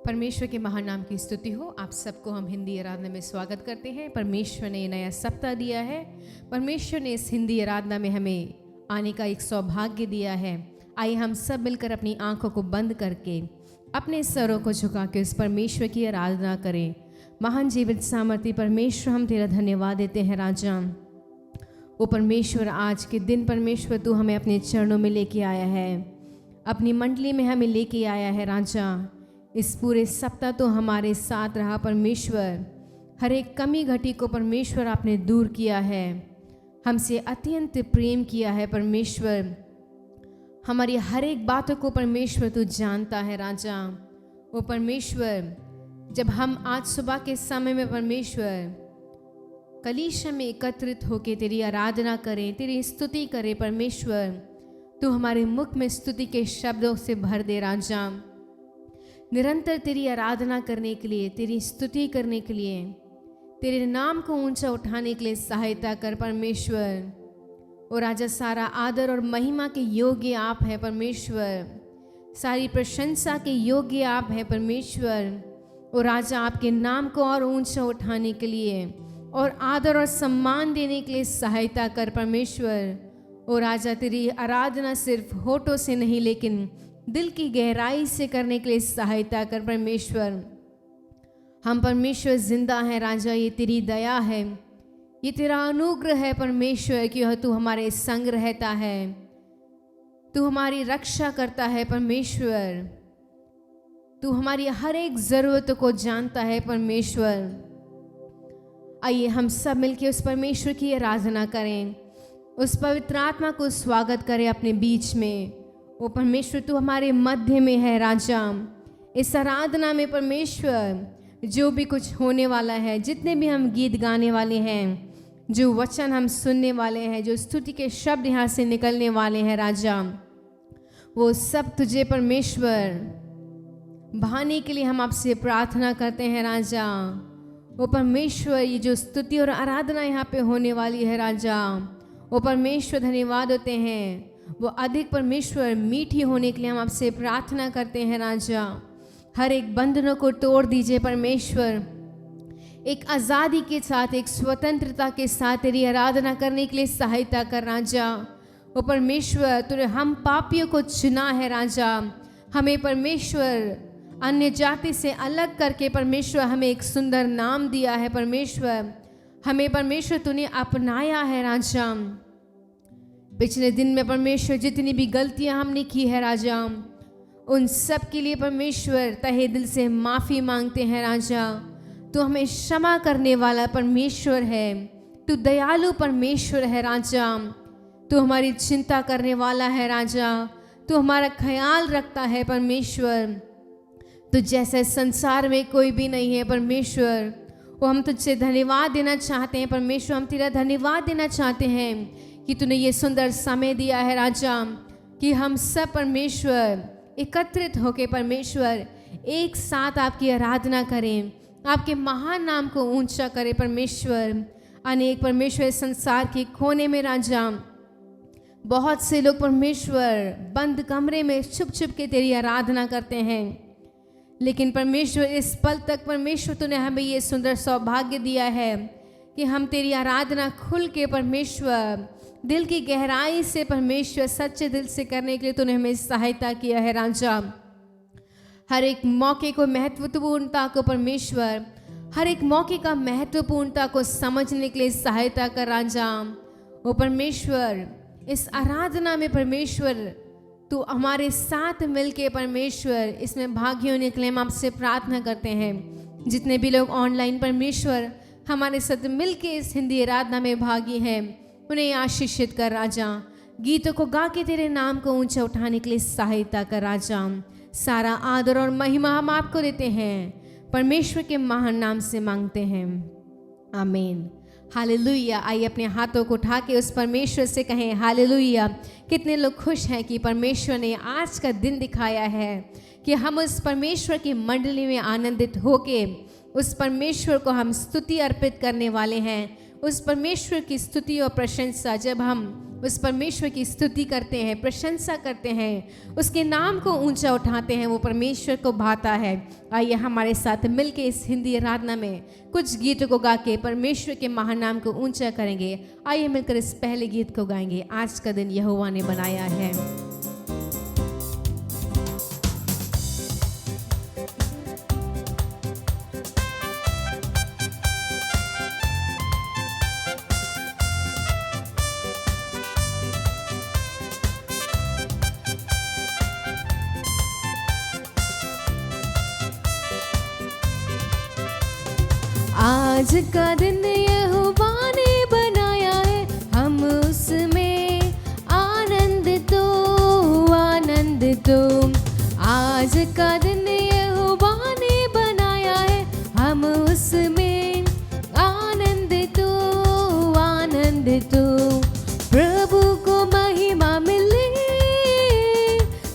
परमेश्वर के महान नाम की स्तुति हो। आप सबको हम हिंदी आराधना में स्वागत करते हैं। परमेश्वर ने नया सप्ताह दिया है। परमेश्वर ने इस हिंदी आराधना में हमें आने का एक सौभाग्य दिया है। आइए हम सब मिलकर अपनी आंखों को बंद करके अपने सरों को झुका के उस परमेश्वर की आराधना करें। महान जीवित सामर्थ्य परमेश्वर, हम तेरा धन्यवाद देते हैं राजा। वो परमेश्वर, आज के दिन परमेश्वर तू हमें अपने चरणों में लेके आया है, अपनी मंडली में हमें लेके आया है राजा। इस पूरे सप्ताह तो हमारे साथ रहा परमेश्वर। हर एक कमी घटी को परमेश्वर आपने दूर किया है, हमसे अत्यंत प्रेम किया है परमेश्वर। हमारी हर एक बातों को परमेश्वर तू जानता है राजा। वो परमेश्वर, जब हम आज सुबह के समय में परमेश्वर कलीसिया में एकत्रित होकर तेरी आराधना करें, तेरी स्तुति करें परमेश्वर, तू हमारे मुख में स्तुति के शब्दों से भर दे राजा। निरंतर तेरी आराधना करने के लिए, तेरी स्तुति करने के लिए, तेरे नाम को ऊंचा उठाने के लिए सहायता कर परमेश्वर। और राजा, सारा आदर और महिमा के योग्य आप है परमेश्वर, सारी प्रशंसा के योग्य आप है परमेश्वर। और राजा, आपके नाम को और ऊंचा उठाने के लिए और आदर और सम्मान देने के लिए सहायता कर परमेश्वर। और राजा, तेरी आराधना सिर्फ होठों से नहीं लेकिन दिल की गहराई से करने के लिए सहायता कर परमेश्वर। हम परमेश्वर जिंदा हैं राजा, ये तेरी दया है, ये तेरा अनुग्रह है परमेश्वर कि तू हमारे संग रहता है, तू हमारी रक्षा करता है परमेश्वर, तू हमारी हर एक जरूरत को जानता है परमेश्वर। आइए हम सब मिलकर उस परमेश्वर की आराधना करें, उस पवित्र आत्मा को स्वागत करें अपने बीच में। वो परमेश्वर, तू हमारे मध्य में है राजा। इस आराधना में परमेश्वर जो भी कुछ होने वाला है, जितने भी हम गीत गाने वाले हैं, जो वचन हम सुनने वाले हैं, जो स्तुति के शब्द यहाँ से निकलने वाले हैं राजा, वो सब तुझे परमेश्वर भाने के लिए हम आपसे प्रार्थना करते हैं राजा। वो परमेश्वर, ये जो स्तुति और आराधना यहाँ पे होने वाली है राजा, वो परमेश्वर धन्यवाद होते हैं, वो अधिक परमेश्वर मीठी होने के लिए हम आपसे प्रार्थना करते हैं राजा। हर एक बंधनों को तोड़ दीजिए परमेश्वर, एक आज़ादी के साथ, एक स्वतंत्रता के साथ तेरी आराधना करने के लिए सहायता कर राजा। वो परमेश्वर, तूने हम पापियों को चुना है राजा, हमें परमेश्वर अन्य जाति से अलग करके परमेश्वर हमें एक सुंदर नाम दिया है परमेश्वर। हमें परमेश्वर तूने अपनाया है राजा। पिछले दिन में परमेश्वर जितनी भी गलतियां हमने की है राजा, उन सब के लिए परमेश्वर तहे दिल से माफ़ी मांगते हैं राजा। तू हमें क्षमा करने वाला परमेश्वर है, तू दयालु परमेश्वर है राजा, तू हमारी चिंता करने वाला है राजा, तू हमारा ख्याल रखता है परमेश्वर। तो जैसे संसार में कोई भी नहीं है परमेश्वर, वो हम तुझसे धन्यवाद देना चाहते हैं परमेश्वर। हम तेरा धन्यवाद देना चाहते हैं कि तूने ये सुंदर समय दिया है राजा, कि हम सब परमेश्वर एकत्रित होकर परमेश्वर एक साथ आपकी आराधना करें, आपके महान नाम को ऊंचा करें परमेश्वर। अनेक परमेश्वर संसार के कोने में राजा, बहुत से लोग परमेश्वर बंद कमरे में छुप छुप के तेरी आराधना करते हैं, लेकिन परमेश्वर इस पल तक परमेश्वर तूने हमें ये सुंदर सौभाग्य दिया है कि हम तेरी आराधना खुल के परमेश्वर दिल की गहराई से परमेश्वर सच्चे दिल से करने के लिए तूने हमें सहायता किया है राजा। हर एक मौके को महत्वपूर्णता को परमेश्वर, हर एक मौके का महत्वपूर्णता को समझने के लिए सहायता कर राजा। वो परमेश्वर, इस आराधना में परमेश्वर तू हमारे साथ मिलके परमेश्वर इसमें भागी होने के लिए हम आपसे प्रार्थना करते हैं। जितने भी लोग ऑनलाइन परमेश्वर हमारे साथ मिलके इस हिंदी आराधना में भागी हैं, उन्हें आशीषित कर राजा। गीतों को गा के तेरे नाम को ऊंचा उठाने के लिए सहायता कर राजा। सारा आदर और महिमा हम आपको देते हैं, परमेश्वर के महान नाम से मांगते हैं, आमीन। हालेलुया। आइए अपने हाथों को उठा के उस परमेश्वर से कहें हालेलुया। कितने लोग खुश हैं कि परमेश्वर ने आज का दिन दिखाया है कि हम उस परमेश्वर की मंडली में आनंदित होके उस परमेश्वर को हम स्तुति अर्पित करने वाले हैं, उस परमेश्वर की स्तुति और प्रशंसा, जब हम उस परमेश्वर की स्तुति करते हैं, प्रशंसा करते हैं, उसके नाम को ऊंचा उठाते हैं, वो परमेश्वर को भाता है। आइए हमारे साथ मिलके इस हिंदी आराधना में कुछ गीतों को गा के परमेश्वर के महानाम को ऊंचा करेंगे। आइए मिलकर इस पहले गीत को गाएंगे, आज का दिन यहोवा ने बनाया है। आज का दिन यहोवा ने बनाया है, हम उसमें आनंदित हो। आज का दिन यहोवा ने बनाया है, हम उसमें आनंदित हो। प्रभु को महिमा मिले,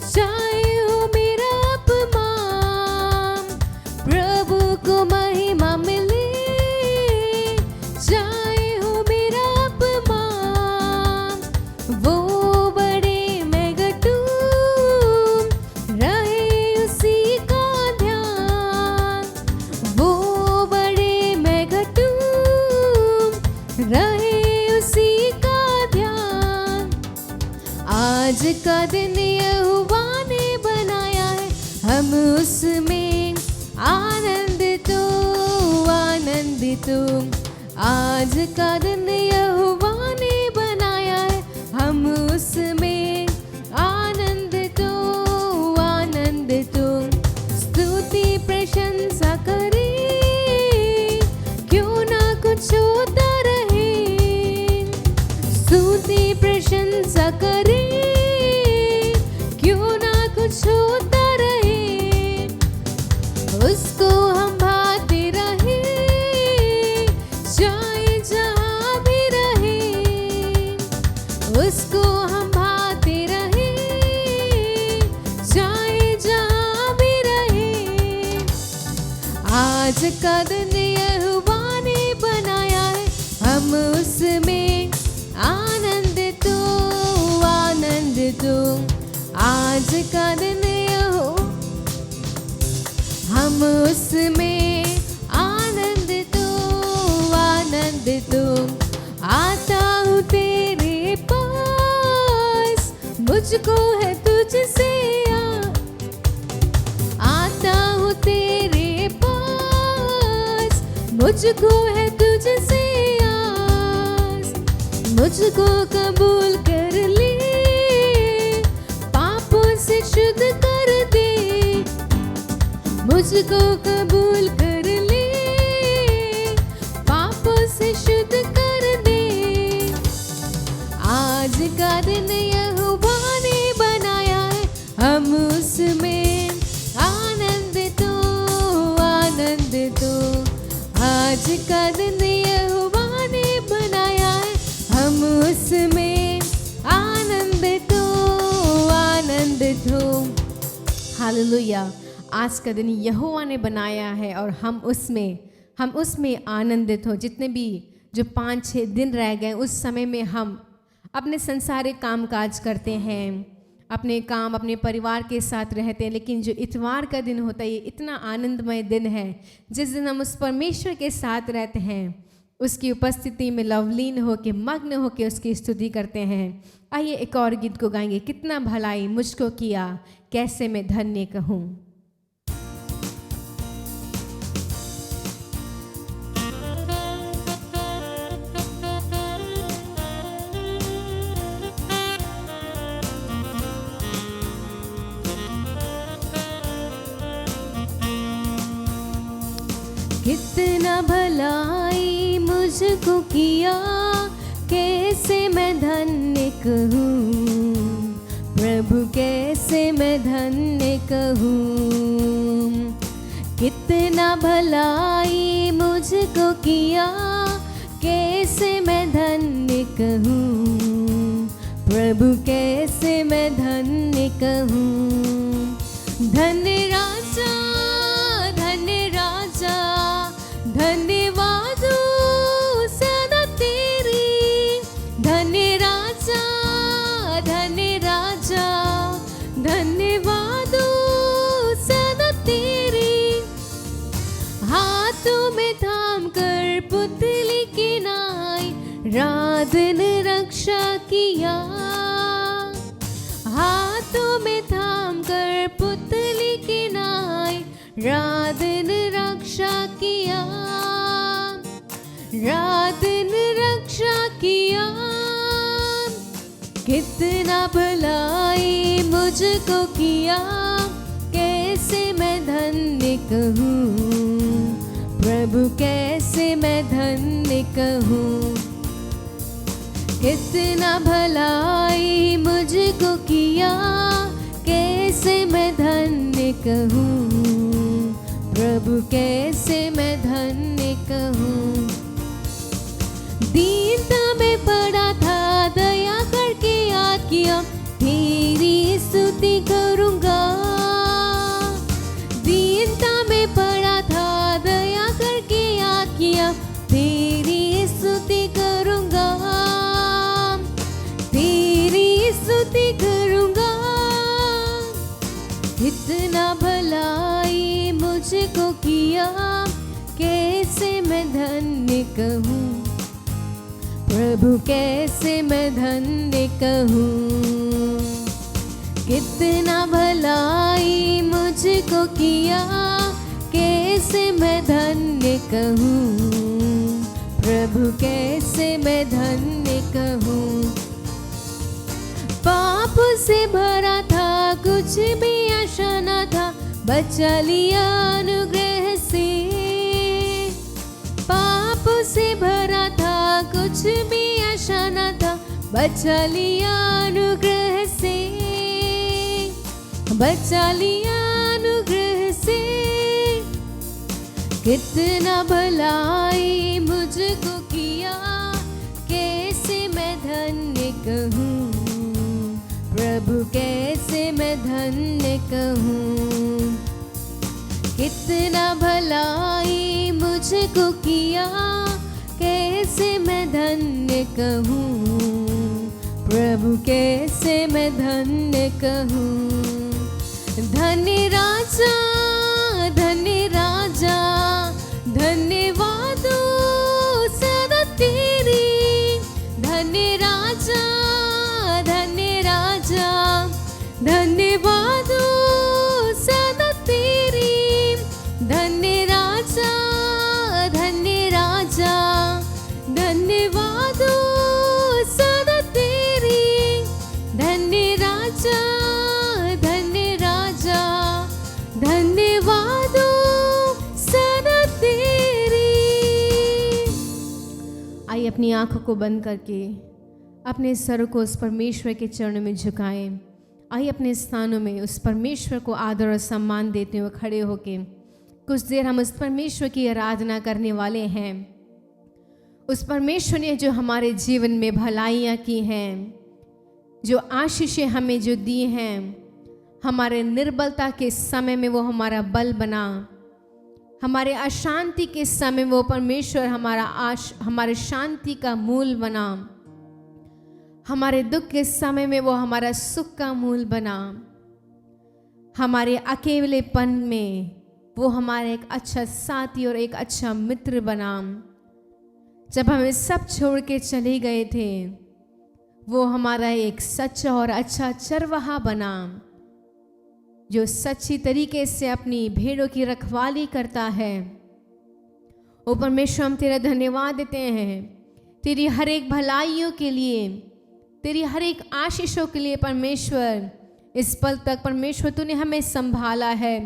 चाहे हो मेरा अपमान। प्रभु को महिमा मिले, चाहे हो मेरा अपमान। वो बड़े मैं घटूं, रहे उसी का ध्यान। वो बड़े मैं घटूं, रहे उसी का ध्यान। आज का दिन यहोवा ने बनाया है, हम उसमें आनंदित हो। आज का दिन यहोवा ने बनाया है, हम उसमें आनंदित हो। स्तुति प्रशंसा करें, क्यों ना कुछ होता रहे। स्तुति प्रशंसा करें, क्यों ना कुछ होता रहे। उसको हम भाते रहे, चाहे जहाँ भी रहे। उसको हम भाते रहे, चाहे जहाँ भी रहे। आज का दिन यहोवा ने बनाया है, हम उसमें आनंदित हो। आज का दिन हम उसमें आनंदित हो। आता हूँ तेरे पास, मुझको है तुझसे आता हूँ तेरे पास, मुझको है तुझसे आस। मुझको कबूल कर ले, पापों से शुद्ध कर दे। मुझको कबूल कर ले, पापों से शुद्ध कर दे। आज का दिन यहोवा ने बनाया है, हम उसमें आनंदित हो। आज का दिन यहोवा ने बनाया है, हम उसमें आनंदित हो। हालेलुया। आज का दिन यहोवा ने बनाया है और हम उसमें आनंदित हो। जितने भी जो 5-6 दिन रह गए, उस समय में हम अपने संसारिक काम काज करते हैं, अपने काम अपने परिवार के साथ रहते हैं। लेकिन जो इतवार का दिन होता है, ये इतना आनंदमय दिन है, जिस दिन हम उस परमेश्वर के साथ रहते हैं, उसकी उपस्थिति में लवलीन होके, मग्न होके उसकी स्तुति करते हैं। आइए एक और गीत को गाएंगे, कितना भलाई मुझको किया, कैसे मैं धन्य कहूँ। कितना भलाई मुझको किया, कैसे मैं धन्य कहूँ। प्रभु कैसे मैं धन्य कहूँ। कितना भलाई मुझको किया, कैसे मैं धन्य कहूँ। प्रभु कैसे मैं धन्य कहूँ। धन्य राजा, धन्यवादों सदा हाथों में थाम कर पुतली की नाई रात दिन रक्षा किया। हाथों में थाम कर पुतली की नाई रात दिन रक्षा किया, रात दिन रक्षा किया। कितना भलाई मुझको किया, कैसे मैं धन्य कहूँ प्रभु, कैसे मैं धन्य कहूँ। कितना भलाई मुझको किया, कैसे मैं धन्य कहूँ प्रभु, कैसे मैं धन्य कहूँ। दीनता में पड़ा था, दया करके याद किया, तेरी स्तुति करूँगा। दीनता में पड़ा था, दया करके याद किया, तेरी स्तुति करूँगा, तेरी स्तुति करूँगा। इतना भलाई मुझको किया, कैसे मैं धन्य कहूँ प्रभु, कैसे मैं धन्य कहूँ। कितना भलाई मुझको किया, कैसे मैं धन्य कहूँ प्रभु, कैसे मैं धन्य कहूँ। पाप से भरा था, कुछ भी आशा न था, बचा लिया अनुग्रह से। पाप से भरा था, कुछ भी आशा न था, बचा लिया अनुग्रह से, बचा लिया अनुग्रह से। कितना भलाई मुझको किया, कैसे मैं धन्य कहूँ प्रभु, कैसे मैं धन्य कहूँ। कितना भलाई मुझको किया, कैसे मैं धन्य कहूँ प्रभु, कैसे मैं धन्य कहूँ। धन्य राजा, धन्य राजा, धन्यवाद सदा तेरी। धन्य राजा, धन्य राजा, धन्यवाद सदा तेरी। धन्य राजा, धन्य राजा, धन्यवाद सदा तेरी। धन्य राजा, धन्य राजा, धन्यवाद सदा तेरी। आइए अपनी आंखों को बंद करके अपने सर को उस परमेश्वर के चरणों में झुकाएं। आइए अपने स्थानों में उस परमेश्वर को आदर और सम्मान देते हुए खड़े होके कुछ देर हम उस परमेश्वर की आराधना करने वाले हैं। उस परमेश्वर ने जो हमारे जीवन में भलाइयाँ की हैं, जो आशीषें हमें जो दी हैं, हमारे निर्बलता के समय में वो हमारा बल बना, हमारे अशांति के समय वो परमेश्वर हमारे शांति का मूल बना, हमारे दुख के समय में वो हमारा सुख का मूल बना, हमारे अकेलेपन में वो हमारा एक अच्छा साथी और एक अच्छा मित्र बना। जब हमें सब छोड़ के चले गए थे, वो हमारा एक सच्चा और अच्छा चरवाहा बना, जो सच्ची तरीके से अपनी भेड़ों की रखवाली करता है। ओ परमेश्वर, हम तेरा धन्यवाद देते हैं तेरी हर एक भलाइयों के लिए, तेरी हर एक आशीषों के लिए। परमेश्वर, इस पल तक परमेश्वर तूने हमें संभाला है,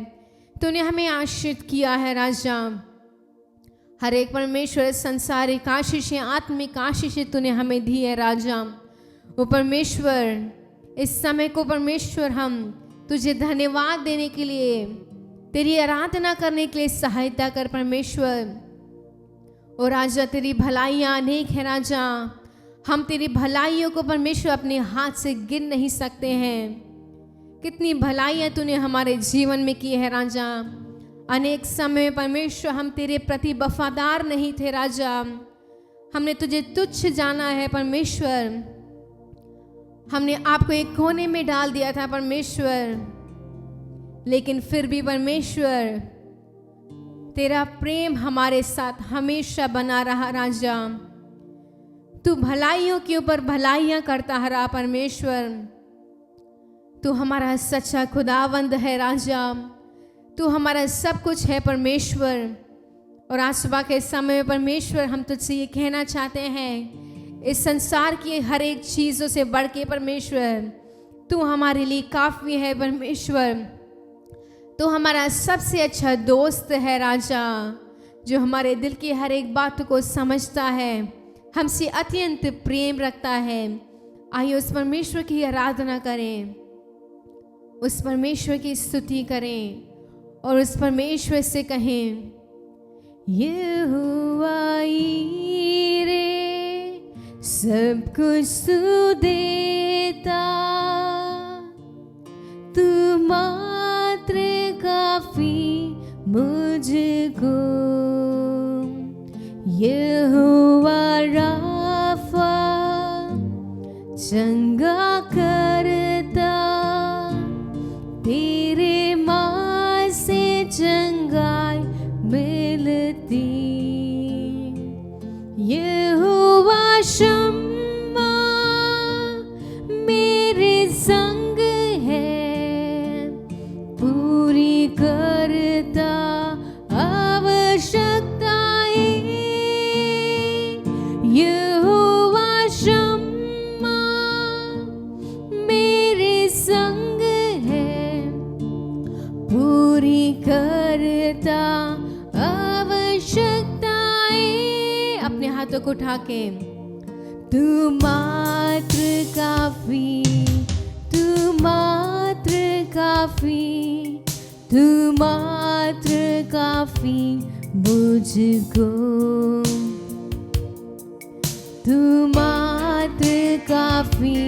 तूने हमें आशीषित किया है राजा। हर एक परमेश्वर संसारिक आशीषें, आत्मिक आशीषें तूने हमें दी है राजा। वो परमेश्वर, इस समय को परमेश्वर हम तुझे धन्यवाद देने के लिए, तेरी आराधना करने के लिए सहायता कर परमेश्वर। और राजा, तेरी भलाइयाँ अनेक है राजा, हम तेरी भलाइयों को परमेश्वर अपने हाथ से गिन नहीं सकते हैं। कितनी भलाइयाँ तूने हमारे जीवन में की है राजा। अनेक समय परमेश्वर हम तेरे प्रति वफादार नहीं थे राजा, हमने तुझे तुच्छ जाना है परमेश्वर, हमने आपको एक कोने में डाल दिया था परमेश्वर। लेकिन फिर भी परमेश्वर, तेरा प्रेम हमारे साथ हमेशा बना रहा राजा। तू भलाइयों के ऊपर भलाइयाँ करता रहा परमेश्वर। तू हमारा सच्चा खुदावंद है राजा। तू हमारा सब कुछ है परमेश्वर। और आज सुबह के समय में परमेश्वर हम तुझसे ये कहना चाहते हैं, इस संसार की हर एक चीज़ों से बढ़ के परमेश्वर तू हमारे लिए काफ़ी है परमेश्वर। तू हमारा सबसे अच्छा दोस्त है राजा, जो हमारे दिल की हर एक बात को समझता है, हमसे अत्यंत प्रेम रखता है। आइए उस परमेश्वर की आराधना करें, उस परमेश्वर की स्तुति करें और उस परमेश्वर से कहें, यहोवा ईरे सब कुछ तू देता, तू मात्र काफी मुझको। यहोवा राफा चंगा करता, तेरे माँ से चंगाई मिलती। यहोवा शम्मा मेरे संग है, पूरी करता आवश्यकताएं। यहोवा शम्मा मेरे संग है, पूरी करता आवश्यकताएं। अपने हाथों को उठा के, तू मात्र काफी, तू मात्र काफी, तू मात्र काफी मुझको। तू मात्र काफी,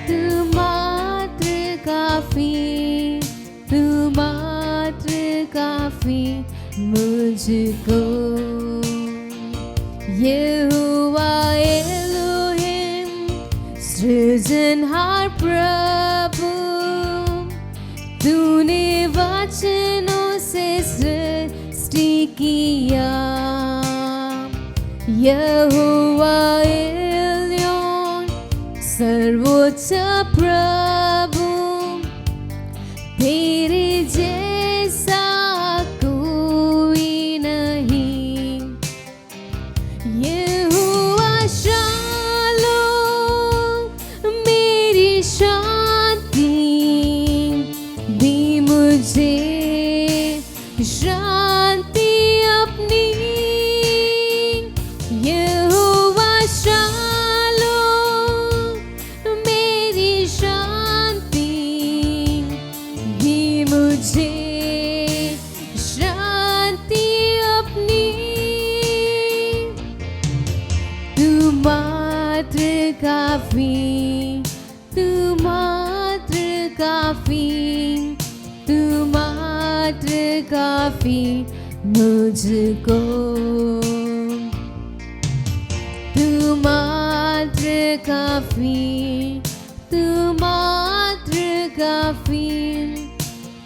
तू मात्र काफी, तू मात्र काफी मुझको। यहोवा एलोहिम सृजनहार प्रभु, तूने वचनों से सृष्टि किया। यहोवा एलियोन सर्वोच्च प्रभु, तेरे जैसा कोई नहीं। यहोवा शालोम मेरी शांति, दी मुझे शांति अपनी। यहोवा शालोम मेरी शांति, दी मुझे शांति अपनी। तू मात्र काफी, तू मात्र काफी, तू मात्र काफी मुझको। तू मात्र काफी, तू मात्र काफी,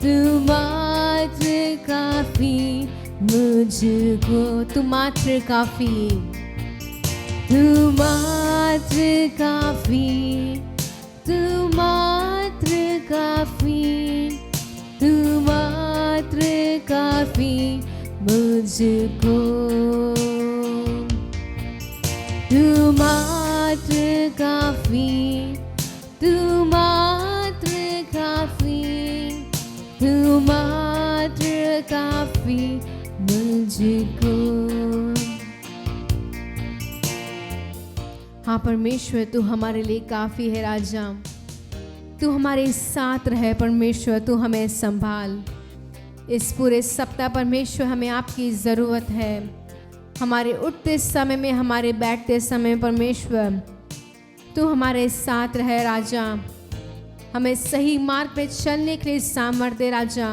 तू मात्र काफी मुझको। तू मात्र काफी, तू मात्र काफी, तू मात्र काफी, तू मात्र काफी मुझको। तू मात्र काफी, तू मात्र काफी, तू मात्र काफी मुझको। हाँ परमेश्वर, तू हमारे लिए काफ़ी है राजा। तू हमारे साथ रहे परमेश्वर, तू हमें संभाल। इस पूरे सप्ताह परमेश्वर हमें आपकी ज़रूरत है। हमारे उठते समय में, हमारे बैठते समय परमेश्वर तू हमारे साथ रहे राजा। हमें सही मार्ग पे चलने के लिए सामर्थ्य दे राजा।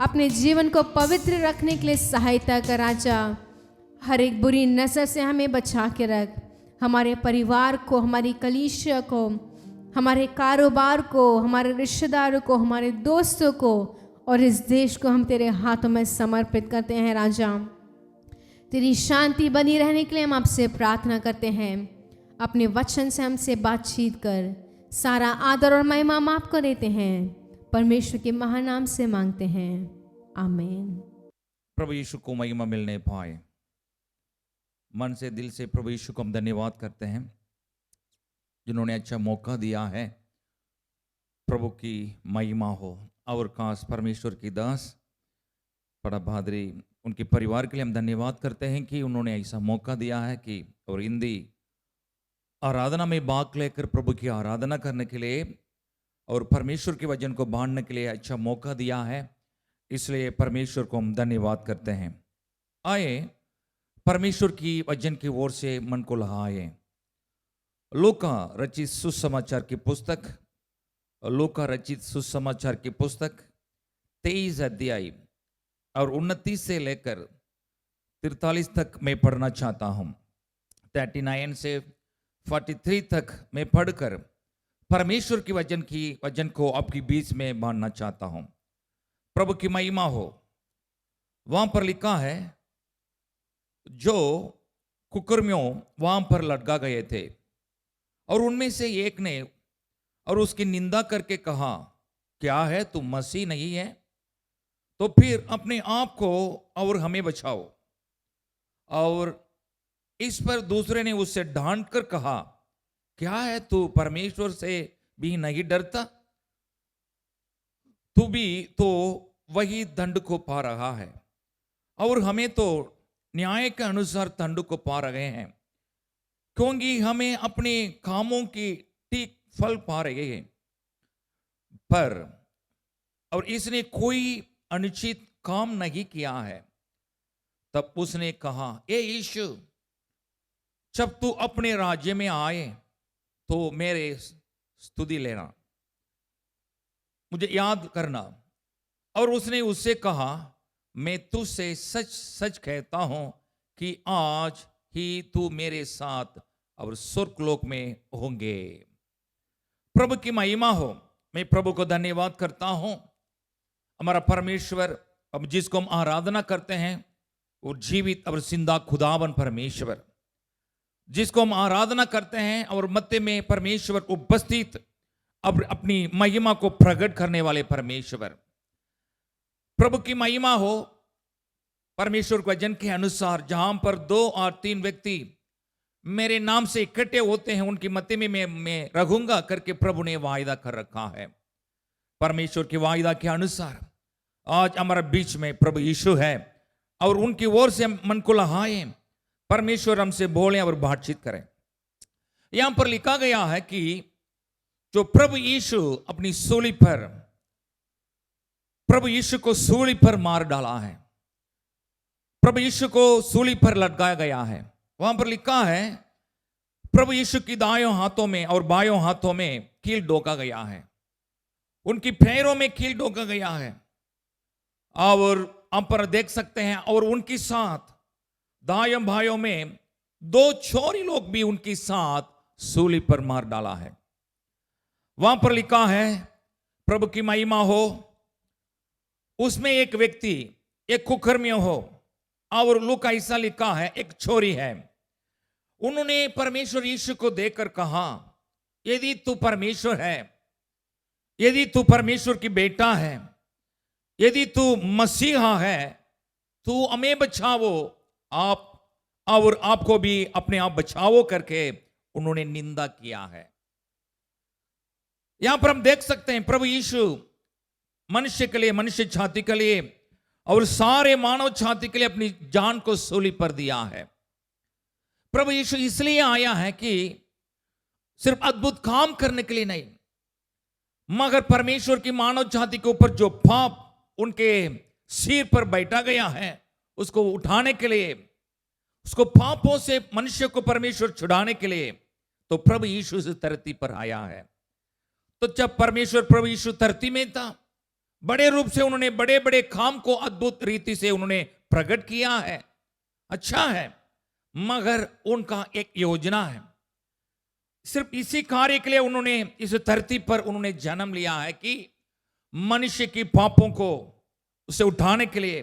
अपने जीवन को पवित्र रखने के लिए सहायता कर राजा। हर एक बुरी नज़र से हमें बचा के रख। हमारे परिवार को, हमारी कलीसिया को, हमारे कारोबार को, हमारे रिश्तेदारों को, हमारे दोस्तों को और इस देश को हम तेरे हाथों में समर्पित करते हैं राजा। तेरी शांति बनी रहने के लिए हम आपसे प्रार्थना करते हैं। अपने वचन से हमसे बातचीत कर, सारा आदर और महिमा हम आपको देते हैं। परमेश्वर के महानाम से मांगते हैं, आमीन। प्रभु यीशु को महिमा मिलने पाए। मन से दिल से प्रभु यीशु को हम धन्यवाद करते हैं जिन्होंने अच्छा मौका दिया है। प्रभु की महिमा हो। और खास परमेश्वर की दास बड़ा भादरी उनके परिवार के लिए हम धन्यवाद करते हैं कि उन्होंने ऐसा मौका दिया है कि और हिंदी आराधना में भाग लेकर प्रभु की आराधना करने के लिए और परमेश्वर के वचन को बांटने के लिए अच्छा मौका दिया है। इसलिए परमेश्वर को हम धन्यवाद करते हैं। आए परमेश्वर की वचन की ओर से मन को लगाए। लूका रचित सुसमाचार की पुस्तक, लूका रचित सुसमाचार की पुस्तक 23 अध्याय और 29 से लेकर 43 तक मैं पढ़ना चाहता हूँ। 39 से 43 तक मैं पढ़कर परमेश्वर की वचन को आपके बीच में बांटना चाहता हूँ। प्रभु की महिमा हो। वहां पर लिखा है, जो कुकर्मियों वहां पर लटका गए थे और उनमें से एक ने और उसकी निंदा करके कहा, क्या है तू मसीह नहीं है तो फिर अपने आप को और हमें बचाओ। और इस पर दूसरे ने उससे डांट कर कहा, क्या है तू परमेश्वर से भी नहीं डरता? तू भी तो वही दंड को पा रहा है और हमें तो न्याय के अनुसार दंड को पा रहे हैं, क्योंकि हमें अपने कामों की ठीक फल पा रहे हैं। पर और इसने कोई अनुचित काम नहीं किया है। तब उसने कहा, ए यीशु, जब तू अपने राज्य में आए तो मेरे स्तुति लेना, मुझे याद करना। और उसने उससे कहा, मैं तुझसे सच सच कहता हूं कि आज ही तू मेरे साथ और स्वर्गलोक में होंगे। प्रभु की महिमा हो। मैं प्रभु को धन्यवाद करता हूं। हमारा परमेश्वर, अब जिसको हम आराधना करते हैं, वो जीवित और जिंदा खुदावन परमेश्वर, जिसको हम आराधना करते हैं और मध्य में परमेश्वर उपस्थित अब अपनी महिमा को प्रकट करने वाले परमेश्वर। प्रभु की महिमा हो। परमेश्वर के वचन के अनुसार जहां पर 2 और 3 व्यक्ति मेरे नाम से इकट्ठे होते हैं, उनकी मध्य में मैं रहूंगा करके प्रभु ने वायदा कर रखा है। परमेश्वर के वायदा के अनुसार आज हमारे बीच में प्रभु यीशु है और उनकी ओर से हम मन को लगाए। परमेश्वर हमसे बोले और बातचीत करें। यहां पर लिखा गया है कि जो प्रभु यीशु अपनी सूली पर, प्रभु यीशु को सूली पर मार डाला है, प्रभु यीशु को सूली पर लटकाया गया है। वहां पर लिखा है, प्रभु यीशु की दायों हाथों में और बायों हाथों में कील डोका गया है, उनकी पैरों में कील डोका गया है। और आप पर देख सकते हैं, और उनके साथ दायों भाइयों में 2 छोरी लोग भी उनके साथ सूली पर मार डाला है। वहां पर लिखा है, प्रभु की महिमा हो, उसमें एक व्यक्ति, एक कुकर्मी हो, और लूका ऐसा लिखा है, एक छोरी है। उन्होंने परमेश्वर यीशु को देखकर कहा, यदि तू परमेश्वर है, यदि तू परमेश्वर की बेटा है, यदि तू मसीहा है, तू हमें बचाओ, आप और आपको भी अपने आप बचाओ करके उन्होंने निंदा किया है। यहां पर हम देख सकते हैं, प्रभु यीशु मनुष्य के लिए, मनुष्य जाति के लिए और सारे मानव जाति के लिए अपनी जान को सूली पर दिया है। प्रभु यीशु इसलिए आया है कि सिर्फ अद्भुत काम करने के लिए नहीं, मगर परमेश्वर की मानव जाति के ऊपर जो पाप उनके सिर पर बैठा गया है, उसको उठाने के लिए, उसको पापों से मनुष्य को परमेश्वर छुड़ाने के लिए तो प्रभु यीशु इस धरती पर आया है। तो जब परमेश्वर प्रभु यीशु धरती में था, बड़े रूप से उन्होंने बड़े बड़े काम को अद्भुत रीति से उन्होंने प्रकट किया है, अच्छा है, मगर उनका एक योजना है। सिर्फ इसी कार्य के लिए उन्होंने इस धरती पर उन्होंने जन्म लिया है कि मनुष्य की पापों को उसे उठाने के लिए,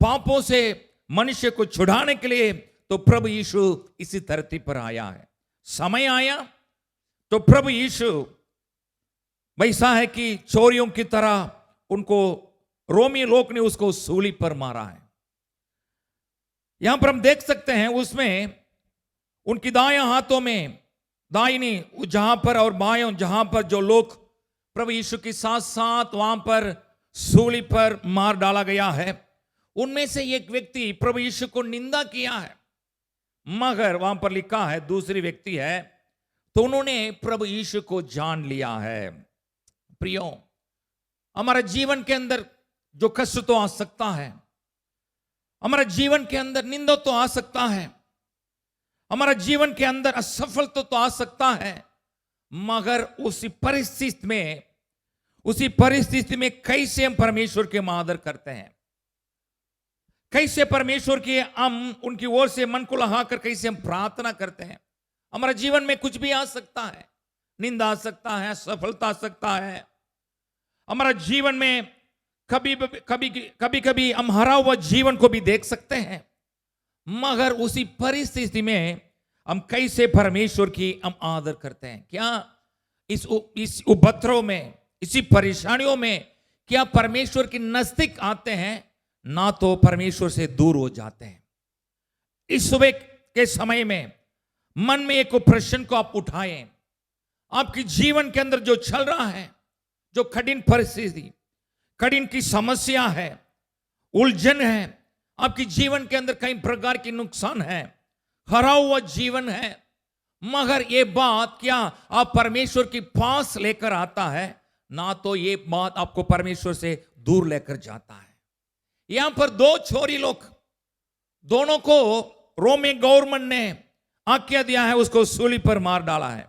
पापों से मनुष्य को छुड़ाने के लिए तो प्रभु यीशु इसी धरती पर आया है। समय आया तो प्रभु यीशु वैसा है कि चोरियों की तरह उनको रोमी लोग ने उसको सूली पर मारा है। यहां पर हम देख सकते हैं उसमें उनकी दायां हाथों में, दाहिनी जहां पर और बायों जहां पर जो लोग प्रभु यीशु के साथ साथ वहां पर सूली पर मार डाला गया है, उनमें से एक व्यक्ति प्रभु यीशु को निंदा किया है, मगर वहां पर लिखा है दूसरी व्यक्ति है तो उन्होंने प्रभु यीशु को जान लिया है। प्रियो, हमारे जीवन के अंदर जो कष्ट तो आ सकता है, हमारे जीवन के अंदर निंदा तो आ सकता है, हमारा जीवन के अंदर असफलता तो आ सकता है, मगर उसी परिस्थिति में कैसे हम परमेश्वर के आदर करते हैं, कैसे परमेश्वर की हम उनकी ओर से मन को लगाकर कैसे हम प्रार्थना करते हैं। हमारे जीवन में कुछ भी आ सकता है, निंदा आ सकता है, सफलता आ सकता है, हमारा जीवन में कभी हम हरा हुआ जीवन को भी देख सकते हैं, मगर उसी परिस्थिति में हम कैसे परमेश्वर की हम आदर करते हैं। क्या इस उपद्रव में, इसी परेशानियों में क्या परमेश्वर के नजदीक आते हैं, ना तो परमेश्वर से दूर हो जाते हैं। इस सुबह के समय में मन में एक प्रश्न को आप उठाएं, आपके जीवन के अंदर जो चल रहा है, जो कठिन परिस्थिति, कठिन की समस्या है, उलझन है, आपके जीवन के अंदर कई प्रकार के नुकसान है, हरा हुआ जीवन है, मगर ये बात क्या आप परमेश्वर के पास लेकर आता है, ना तो ये बात आपको परमेश्वर से दूर लेकर जाता है। यहां पर दो छोरी लोग, दोनों को रोमी गवर्नमेंट ने आज्ञा दिया है, उसको सूली पर मार डाला है।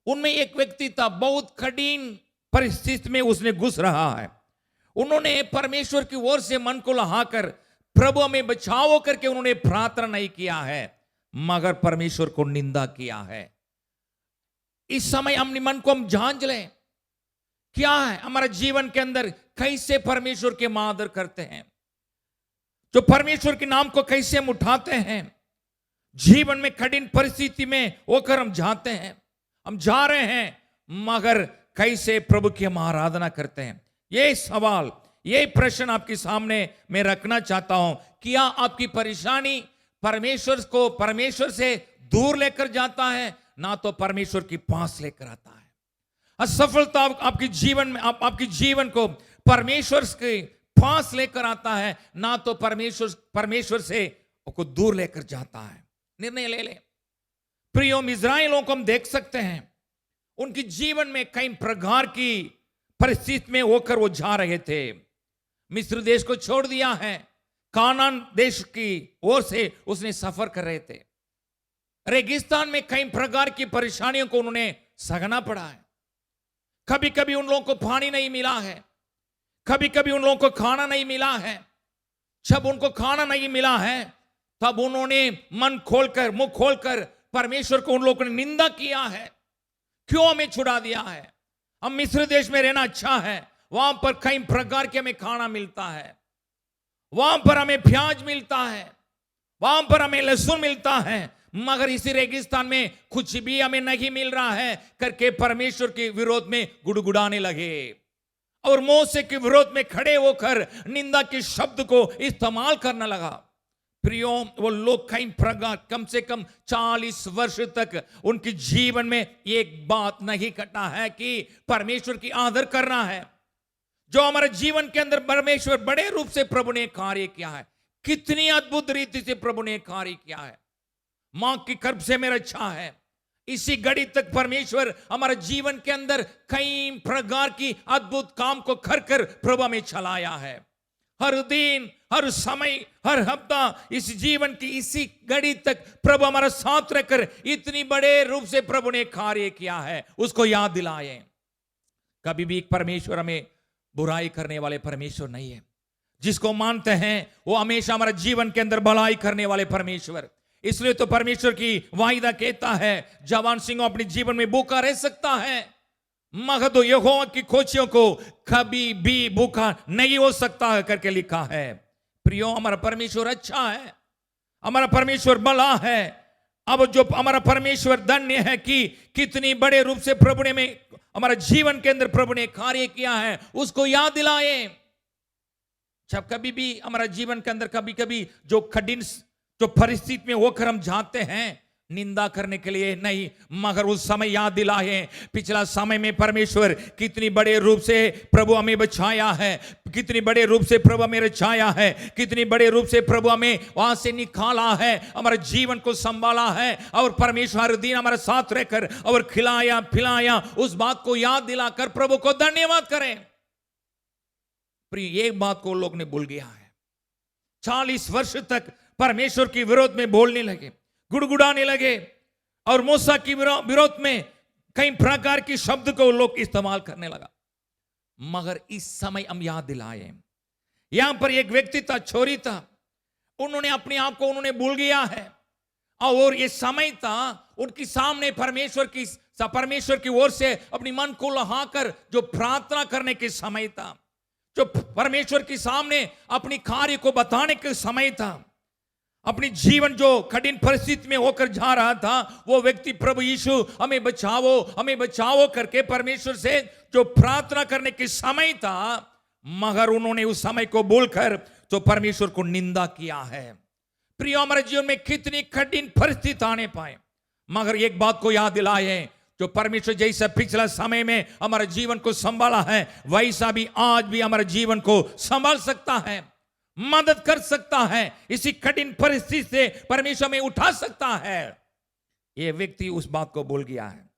उनमें एक व्यक्ति था, बहुत कठिन परिस्थिति में उसने घुस रहा है, उन्होंने परमेश्वर की ओर से मन को लगाकर प्रभु हमें बचाओ करके उन्होंने प्रार्थना नहीं किया है, मगर परमेश्वर को निंदा किया है। इस समय अपने मन को हम जांच लें, क्या है हमारा जीवन के अंदर, कैसे परमेश्वर के आदर करते हैं, जो परमेश्वर के नाम को कैसे हम उठाते हैं। जीवन में कठिन परिस्थिति में होकर हम जाते हैं, हम जा रहे हैं, मगर कैसे प्रभु की हम आराधना करते हैं। ये सवाल, ये प्रश्न आपके सामने मैं रखना चाहता हूं। क्या आपकी परेशानी परमेश्वर से दूर लेकर जाता है, ना तो परमेश्वर के पास लेकर आता है। असफलता आपके जीवन में आपके जीवन को परमेश्वर के पास लेकर आता है, ना तो परमेश्वर से को दूर लेकर जाता है। निर्णय ले ले। प्रियो, इस्राएलियों को हम देख सकते हैं, उनके जीवन में कई प्रकार की परिस्थिति में होकर वो जा रहे थे। मिस्र देश को छोड़ दिया है, कानान देश की ओर से उसने सफर कर रहे थे। रेगिस्तान में कई प्रकार की परेशानियों को उन्होंने सहना पड़ा है। कभी कभी उन लोगों को पानी नहीं मिला है, कभी कभी उन लोगों को खाना नहीं मिला है। जब उनको खाना नहीं मिला है, तब उन्होंने मन खोलकर, मुंह खोलकर परमेश्वर को उन लोगों ने निंदा किया है। क्यों हमें छुड़ा दिया है? हम मिस्र देश में रहना अच्छा है, वहां पर कई प्रकार के हमें खाना मिलता है, वहां पर हमें प्याज मिलता है, वहां पर हमें लहसुन मिलता है, मगर इसी रेगिस्तान में कुछ भी हमें नहीं मिल रहा है करके परमेश्वर के विरोध में गुड़गुड़ाने लगे और मोसे के विरोध में खड़े होकर निंदा के शब्द को इस्तेमाल करने लगा। प्रियो, वो लोग कई प्रकार, कम से कम 40 वर्ष तक उनके जीवन में एक बात नहीं कटा है कि परमेश्वर की आदर करना है। जो हमारे जीवन के अंदर परमेश्वर बड़े रूप से प्रभु ने कार्य किया है, कितनी अद्भुत रीति से प्रभु ने कार्य किया है। मां की गर्भ से मेरा रक्षा है, इसी घड़ी तक परमेश्वर हमारे जीवन के अंदर कई प्रकार की अद्भुत काम को कर प्रभु हमें चलाया है। हर दिन, हर समय, हर हफ्ता इस जीवन की इसी घड़ी तक प्रभु हमारा साथ रहकर इतनी बड़े रूप से प्रभु ने कार्य किया है, उसको याद दिलाएं। कभी भी परमेश्वर हमें बुराई करने वाले परमेश्वर नहीं है। जिसको मानते हैं वो हमेशा हमारे जीवन के अंदर भलाई करने वाले परमेश्वर। इसलिए तो परमेश्वर की वायदा कहता है, जवान सिंह अपने जीवन में भूखा रह सकता है, मगर तो यहोवा की खोजियों को कभी भी भूखा नहीं हो सकता है करके लिखा है। प्रियो, हमारा परमेश्वर अच्छा है, हमारा परमेश्वर भला है। अब जो हमारा परमेश्वर धन्य है कि कितनी बड़े रूप से प्रभु ने में हमारा जीवन के अंदर प्रभु ने कार्य किया है, उसको याद दिलाए। जब कभी भी हमारा जीवन के अंदर कभी कभी जो कठिन जो परिस्थिति में होकर हम जाते हैं, निंदा करने के लिए नहीं, मगर उस समय याद दिलाए पिछला समय में परमेश्वर कितनी बड़े रूप से प्रभु हमें बचाया है, कितनी बड़े रूप से प्रभु हमें रचाया है, कितनी बड़े रूप से प्रभु हमें वहां से निकाला है, हमारे जीवन को संभाला है। और परमेश्वर हर दिन हमारे साथ रहकर और खिलाया पिलाया, उस बात को याद दिलाकर प्रभु को धन्यवाद करें। प्रिय, एक बात को लोग ने भूल गया है। 40 वर्ष तक परमेश्वर के विरोध में बोलने लगे, गुड़गुड़ाने लगे और मूसा की विरोध में कई प्रकार की शब्द को लोग इस्तेमाल करने लगा। मगर इस समय हम याद दिलाए, यहां पर एक व्यक्ति था, छोरी था, उन्होंने अपने आप को उन्होंने भूल गया है। और ये समय था उनके सामने परमेश्वर की ओर से अपनी मन को लहाकर जो प्रार्थना करने के समय था, जो परमेश्वर के सामने अपनी कार्य को बताने के समय था। अपनी जीवन जो कठिन परिस्थिति में होकर जा रहा था, वो व्यक्ति प्रभु यीशु हमें बचाओ करके परमेश्वर से जो प्रार्थना करने के समय था, मगर उन्होंने उस समय को भूलकर तो परमेश्वर को निंदा किया है। प्रिय, हमारे जीवन में कितनी कठिन परिस्थिति आने पाए, मगर एक बात को याद दिलाए, जो परमेश्वर जैसा पिछला समय में हमारे जीवन को संभाला है, वैसा भी आज भी हमारे जीवन को संभाल सकता है, मदद कर सकता है। इसी कठिन परिस्थिति से परमेश्वर में उठा सकता है। यह व्यक्ति उस बात को भूल गया है।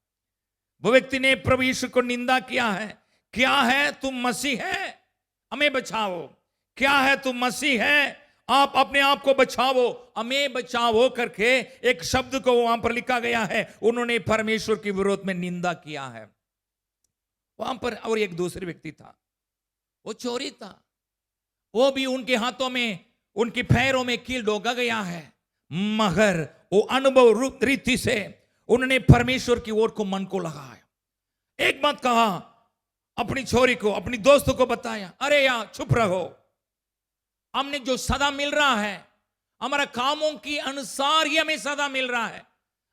वो व्यक्ति ने प्रभु यीशु को निंदा किया है। क्या है, तुम मसीह है, हमें बचाओ। क्या है, तुम मसीह है, आप अपने आप को बचाओ, हमें बचाओ करके एक शब्द को वहां पर लिखा गया है। उन्होंने परमेश्वर के विरोध में निंदा किया है वहां पर। और एक दूसरे व्यक्ति था, वो चोरी था, वो भी उनके हाथों में उनके पैरों में कील डोगा गया है, मगर वो अनुभव रीति से उन्होंने परमेश्वर की ओर को मन को लगाया। एक बात कहा, अपनी छोरी को, अपनी दोस्तों को बताया, अरे यार चुप रहो, हमने जो सदा मिल रहा है, हमारा कामों के अनुसार ही हमें सदा मिल रहा है।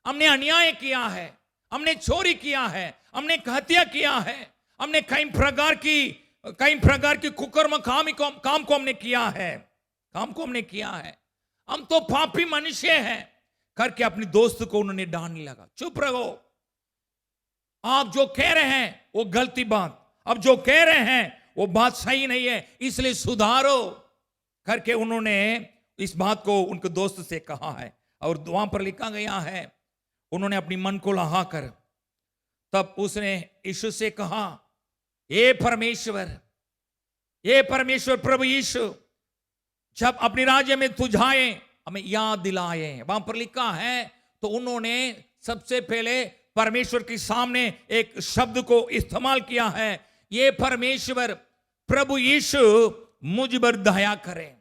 हमने अन्याय किया है, हमने चोरी किया है, हमने हत्या किया है, हमने कई प्रकार की कुकर्म काम को हमने किया है। हम तो पापी मनुष्य हैं करके अपने दोस्त को उन्होंने डांटने लगा। चुप रहो, आप जो कह रहे हैं वो गलती बात, अब जो कह रहे हैं वो बात सही नहीं है, इसलिए सुधारो करके उन्होंने इस बात को उनके दोस्त से कहा है। और वहां पर लिखा गया है, उन्होंने अपनी मन को लहाकर तब उसने यीशु से कहा, ये परमेश्वर प्रभु यीशु, जब अपने राज्य में तू जाए हमें याद दिलाए। वहां पर लिखा है, तो उन्होंने सबसे पहले परमेश्वर के सामने एक शब्द को इस्तेमाल किया है, ये परमेश्वर प्रभु यीशु मुझ पर दया करे।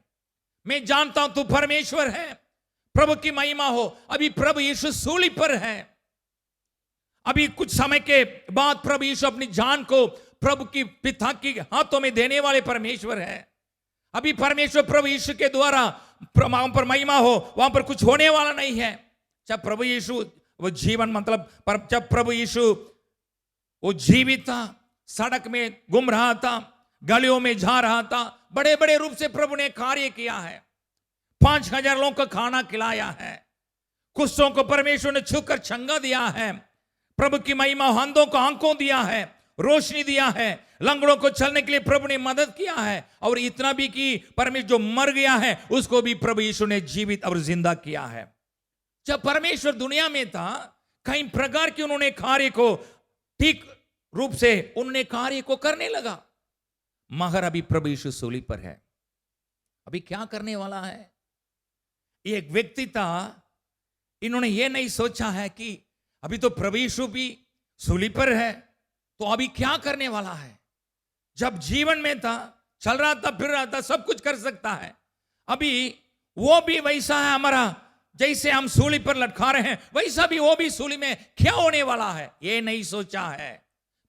मैं जानता हूं तू परमेश्वर है, प्रभु की महिमा हो। अभी प्रभु यीशु सूली पर है, अभी कुछ समय के बाद प्रभु यीशु अपनी जान को प्रभु की पिता के हाथों में देने वाले परमेश्वर है। अभी परमेश्वर प्रभु यीशु के द्वारा वहां पर महिमा हो, वहां पर कुछ होने वाला नहीं है। जब प्रभु यीशु वो जीवन जब प्रभु यीशु वो जीवित था, सड़क में घूम रहा था, गलियों में जा रहा था, बड़े बड़े रूप से प्रभु ने कार्य किया है। 5000 लोगों को खाना खिलाया है, कुष्ठों को परमेश्वर ने छूकर चंगा दिया है, प्रभु की महिमा, अंधों को आंखों दिया है, रोशनी दिया है, लंगड़ों को चलने के लिए प्रभु ने मदद किया है। और इतना भी कि परमेश्वर जो मर गया है उसको भी प्रभु यीशु ने जीवित और जिंदा किया है। जब परमेश्वर दुनिया में था, कई प्रकार के उन्होंने कार्य को ठीक रूप से उन्होंने कार्य को करने लगा, मगर अभी प्रभु यीशु सूली पर है। अभी क्या करने वाला है? एक व्यक्ति था, इन्होंने ये नहीं सोचा है कि अभी तो प्रभु यीशु भी सूली पर है, तो अभी क्या करने वाला है। जब जीवन में था, चल रहा था, फिर रहा था, सब कुछ कर सकता है। अभी वो भी वैसा है हमारा, जैसे हम सूली पर लटका रहे हैं, वैसा भी वो भी सूली में क्या होने वाला है, ये नहीं सोचा है।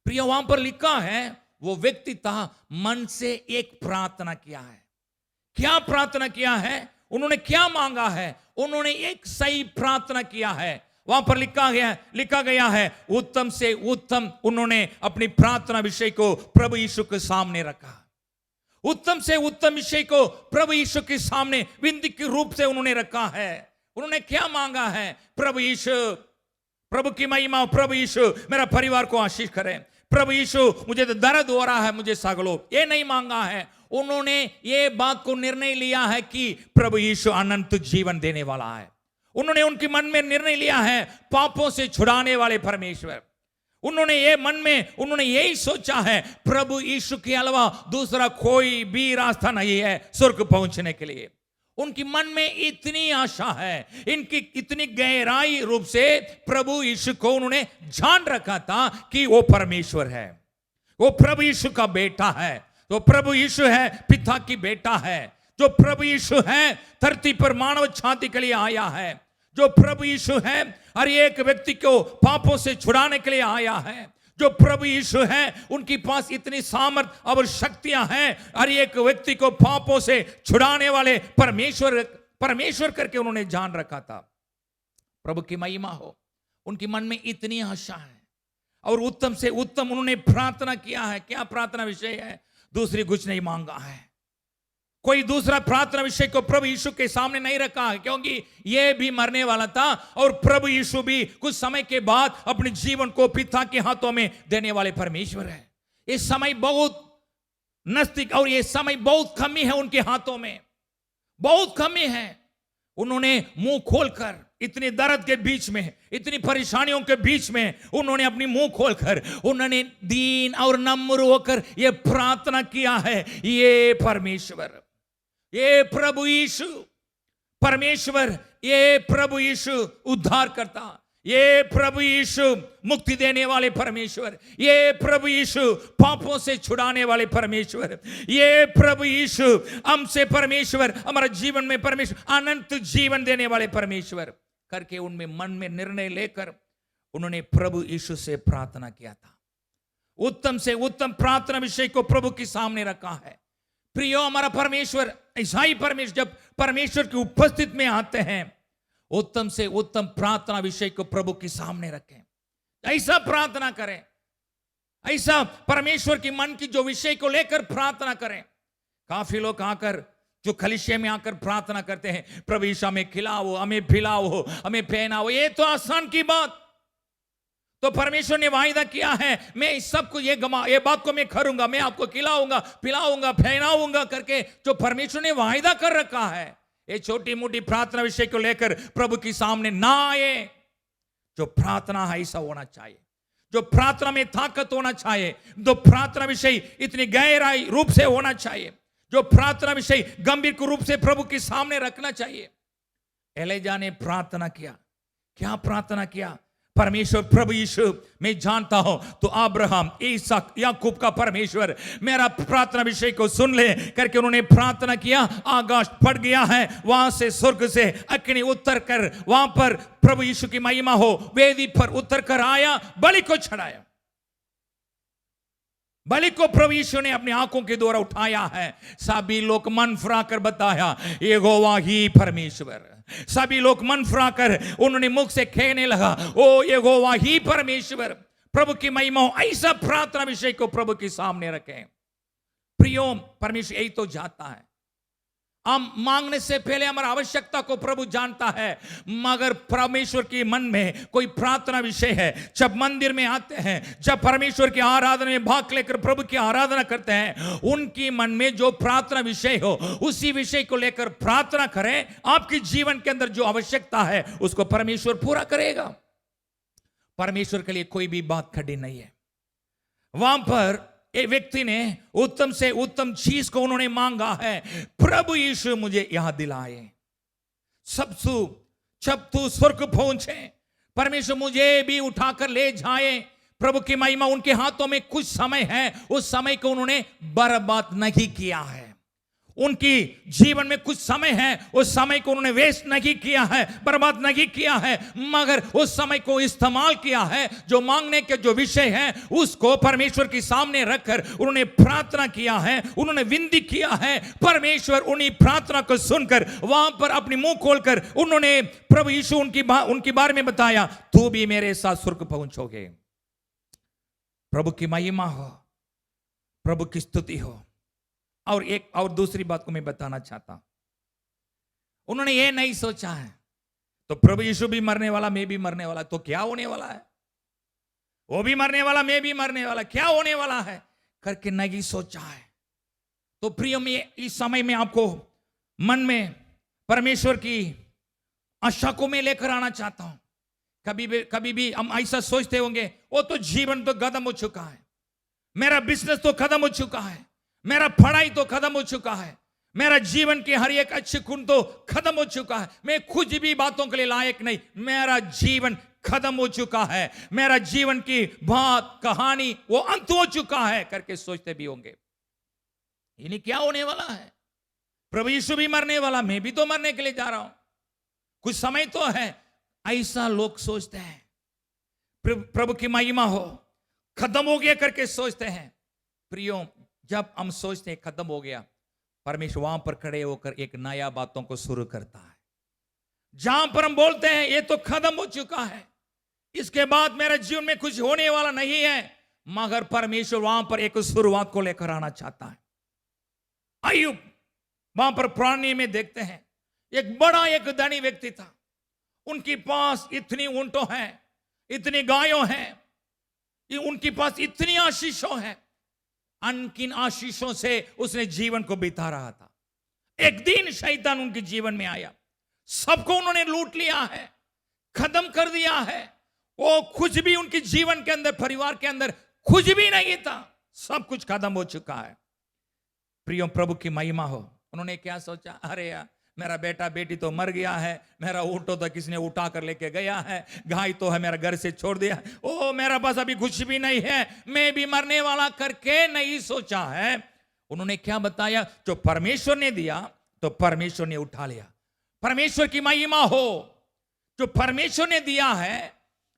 प्रिय वहां पर लिखा है वो व्यक्ति था मन से एक प्रार्थना किया है। क्या प्रार्थना किया है? उन्होंने क्या मांगा है? उन्होंने एक सही प्रार्थना किया है। वहां पर लिखा गया है उत्तम से उत्तम उन्होंने अपनी प्रार्थना विषय को प्रभु यीशु के सामने रखा। उत्तम से उत्तम विषय को प्रभु यीशु के सामने विनती के रूप से उन्होंने रखा है। उन्होंने क्या मांगा है? प्रभु यीशु, प्रभु की महिमा, प्रभु यीशु मेरा परिवार को आशीष करें, प्रभु यीशु मुझे तो दर्द हो रहा है, मुझे सागलो, ये नहीं मांगा है। उन्होंने ये बात को निर्णय लिया है कि प्रभु यीशु अनंत जीवन देने वाला है। उन्होंने उनके मन में निर्णय लिया है पापों से छुड़ाने वाले परमेश्वर। उन्होंने यही सोचा है प्रभु यीशु के अलावा दूसरा कोई भी रास्ता नहीं है स्वर्ग पहुंचने के लिए। उनकी मन में इतनी आशा है, इनकी इतनी गहराई रूप से प्रभु यीशु को उन्होंने जान रखा था कि वो परमेश्वर है, वो प्रभु यीशु का बेटा है, तो प्रभु यीशु है पिता की बेटा है, जो प्रभु यीशु है धरती पर मानव छाती के लिए आया है, जो प्रभु यीशु है हर एक व्यक्ति को पापों से छुड़ाने के लिए आया है, जो प्रभु यीशु है उनके पास इतनी सामर्थ और शक्तियां हैं हर एक व्यक्ति को पापों से छुड़ाने वाले परमेश्वर करके उन्होंने जान रखा था। प्रभु की महिमा हो। उनके मन में इतनी आशा है और उत्तम से उत्तम उन्होंने प्रार्थना किया है। क्या प्रार्थना विषय है? दूसरी कुछ नहीं मांगा है, कोई दूसरा प्रार्थना विषय को प्रभु यीशु के सामने नहीं रखा है, क्योंकि यह भी मरने वाला था और प्रभु यीशु भी कुछ समय के बाद अपने जीवन को पिता के हाथों में देने वाले परमेश्वर है। ये समय बहुत नजदीक और ये समय बहुत कमी है उनके हाथों में, बहुत कमी है। उन्होंने मुंह खोलकर इतनी दर्द के बीच में, इतनी परेशानियों के बीच में उन्होंने अपनी मुंह खोलकर उन्होंने दीन और नम्र होकर यह प्रार्थना किया है, ये परमेश्वर, ये प्रभु यीशु परमेश्वर, ये प्रभु यीशु उद्धार करता, ये प्रभु यीशु मुक्ति देने वाले परमेश्वर, ये प्रभु यीशु पापों से छुड़ाने वाले परमेश्वर, ये प्रभु यीशु हमसे परमेश्वर, हमारा जीवन में परमेश्वर, अनंत जीवन देने वाले परमेश्वर करके उनमें मन में निर्णय लेकर उन्होंने प्रभु यीशु से प्रार्थना किया था। उत्तम से उत्तम प्रार्थना विषय को प्रभु के सामने रखा है। प्रियो, हमारा परमेश्वर, ऐसा ही परमेश्वर जब परमेश्वर की उपस्थिति में आते हैं, उत्तम से उत्तम प्रार्थना विषय को प्रभु के सामने रखें, ऐसा प्रार्थना करें, ऐसा परमेश्वर की मन की जो विषय को लेकर प्रार्थना करें। काफी लोग आकर जो कलीसिया में आकर प्रार्थना करते हैं, प्रभु यीशु हमें खिलाओ, हमें पिलाओ, हमें पहनाओ, ये तो आसान की बात। तो परमेश्वर ने वायदा किया है मैं इस सब को ये बात को मैं करूंगा, मैं आपको खिलाऊंगा, पिलाऊंगा, पहनाऊंगा करके जो परमेश्वर ने वायदा कर रखा है, ये छोटी मोटी प्रार्थना विषय को लेकर प्रभु के सामने ना आए। जो प्रार्थना है ऐसा होना चाहिए, जो प्रार्थना में ताकत होना चाहिए, जो प्रार्थना विषय इतनी गहराई रूप से होना चाहिए, जो प्रार्थना विषय गंभीर रूप से प्रभु के सामने रखना चाहिए। एलिजा ने प्रार्थना किया। क्या प्रार्थना किया? परमेश्वर प्रभु यीशु मैं जानता हूं तो अब्राहम, इसहाक, याकूब का परमेश्वर मेरा प्रार्थना विषय को सुन ले करके उन्होंने प्रार्थना किया। आकाश फट गया है, वहां से स्वर्ग से अग्नि उतर कर वहां पर प्रभु यीशु की महिमा हो, वेदी पर उतर कर आया, बलि को चढ़ाया। बलि को प्रभु यीशु ने अपनी आंखों के द्वारा उठाया है। सभी लोग मन फुरा कर बताया यहोवा ही परमेश्वर। सभी लोग मन फुरा कर उन्होंने मुख से कहने लगा ओ यहोवा ही परमेश्वर। प्रभु की महिमा हो, ऐसा प्रार्थना विषय को प्रभु के सामने रखें। प्रियो, परमेश्वर यही तो चाहता है। हम मांगने से पहले हमारी आवश्यकता को प्रभु जानता है, मगर परमेश्वर के मन में कोई प्रार्थना विषय है। जब मंदिर में आते हैं, जब परमेश्वर की आराधना में भाग लेकर प्रभु की आराधना करते हैं, उनकी मन में जो प्रार्थना विषय हो उसी विषय को लेकर प्रार्थना करें। आपके जीवन के अंदर जो आवश्यकता है उसको परमेश्वर पूरा करेगा। परमेश्वर के लिए कोई भी बात कठिन नहीं है। वहां पर एक व्यक्ति ने उत्तम से उत्तम चीज को उन्होंने मांगा है, प्रभु यीशु मुझे यहां दिलाए, जब तू स्वर्ग पहुंचे परमेश्वर मुझे भी उठाकर ले जाए। प्रभु की महिमा, उनके हाथों में कुछ समय है, उस समय को उन्होंने बर्बाद नहीं किया है। उनकी जीवन में कुछ समय है, उस समय को उन्होंने वेस्ट नहीं किया है, बर्बाद नहीं किया है, मगर उस समय को इस्तेमाल किया है। जो मांगने के जो विषय है उसको परमेश्वर के सामने रखकर उन्होंने प्रार्थना किया है, उन्होंने विनती किया है। परमेश्वर उन्हीं प्रार्थना को सुनकर वहां पर अपनी मुंह खोलकर उन्होंने प्रभु यीशु उनकी बारे में बताया, तू भी मेरे साथ स्वर्ग पहुंचोगे। प्रभु की महिमा हो, प्रभु की स्तुति हो। और दूसरी बात को मैं बताना चाहता हूं, उन्होंने ये नहीं सोचा है तो प्रभु यीशु भी मरने वाला, मैं भी मरने वाला, तो क्या होने वाला है, वो भी मरने वाला, मैं भी मरने वाला, क्या होने वाला है करके नहीं सोचा है। तो प्रिय, मैं इस समय में आपको मन में परमेश्वर की आशा को मैं लेकर आना चाहता हूं। कभी भी हम ऐसा सोचते होंगे, वो तो जीवन तो खत्म हो चुका है, मेरा बिजनेस तो खत्म हो चुका है, मेरा पढ़ाई तो खत्म हो चुका है, मेरा जीवन के हर एक अच्छे गुण तो खत्म हो चुका है, मैं कुछ भी बातों के लिए लायक नहीं, मेरा जीवन खत्म हो चुका है, मेरा जीवन की बात कहानी वो अंत हो चुका है करके सोचते भी होंगे। इन्हें क्या होने वाला है, प्रभु यीशु भी मरने वाला, मैं भी तो मरने के लिए जा रहा हूं, कुछ समय तो है, ऐसा लोग सोचते हैं। प्रभु की महिमा हो, खत्म हो गया करके सोचते हैं। प्रियो, जब हम सोचते हैं खत्म हो गया, परमेश्वर वहां पर खड़े होकर एक नया बातों को शुरू करता है। जहां पर हम बोलते हैं ये तो खत्म हो चुका है, इसके बाद मेरे जीवन में कुछ होने वाला नहीं है, मगर परमेश्वर वहां पर एक शुरुआत को लेकर आना चाहता है। अय्यूब, वहां पर पुराने में देखते हैं, एक बड़ा एक धनी व्यक्ति था, उनके पास इतनी ऊंटों हैं, इतनी गायों हैं, उनके पास इतनी आशीषों हैं, अनगिन आशीषों से उसने जीवन को बिता रहा था। एक दिन शैतान उनके जीवन में आया, सबको उन्होंने लूट लिया है, खत्म कर दिया है, वो कुछ भी उनके जीवन के अंदर, परिवार के अंदर कुछ भी नहीं था, सब कुछ खत्म हो चुका है। प्रियो, प्रभु की महिमा हो। उन्होंने क्या सोचा, अरे यार, मेरा बेटा बेटी तो मर गया है, मेरा ऊँटो तो किसने उठा कर लेके गया है, गाय तो है मेरा घर से छोड़ दिया, ओ मेरा पास अभी कुछ भी नहीं है, मैं भी मरने वाला करके नहीं सोचा है। उन्होंने क्या बताया, जो परमेश्वर ने दिया तो परमेश्वर ने उठा लिया। परमेश्वर की महिमा हो, जो परमेश्वर ने दिया है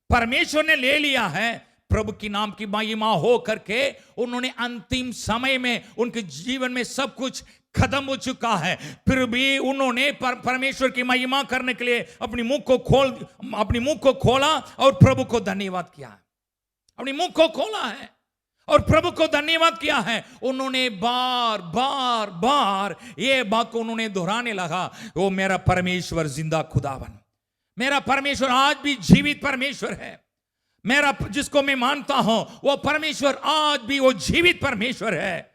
परमेश्वर ने ले लिया है, प्रभु की नाम की महिमा हो करके उन्होंने अंतिम समय में उनके जीवन में सब कुछ खत्म हो चुका है, फिर भी उन्होंने परमेश्वर की महिमा करने के लिए अपनी मुख को खोला और प्रभु को धन्यवाद किया है। अपनी मुख को खोला है और प्रभु को धन्यवाद किया है। उन्होंने बार बार बार ये बात को उन्होंने दोहराने लगा, वो मेरा परमेश्वर जिंदा खुदावन, मेरा परमेश्वर आज भी जीवित परमेश्वर है, मेरा जिसको मैं मानता हूं वो परमेश्वर आज भी वो जीवित परमेश्वर है,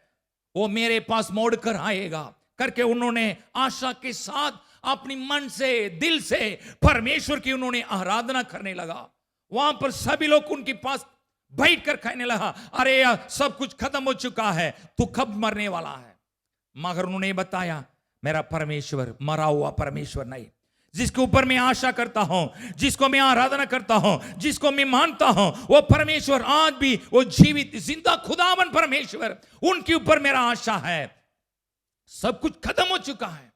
वो मेरे पास मोड़ कर आएगा करके उन्होंने आशा के साथ अपनी मन से, दिल से परमेश्वर की उन्होंने आराधना करने लगा। वहां पर सभी लोग उनके पास बैठ कर कहने लगा, अरे यार सब कुछ खत्म हो चुका है, तू कब मरने वाला है। मगर उन्होंने बताया, मेरा परमेश्वर मरा हुआ परमेश्वर नहीं, जिसके ऊपर मैं आशा करता हूं, जिसको मैं आराधना करता हूं, जिसको मैं मानता हूं, वो परमेश्वर आज भी वो जीवित जिंदा खुदावन परमेश्वर, उनके ऊपर मेरा आशा है। सब कुछ खत्म हो चुका है,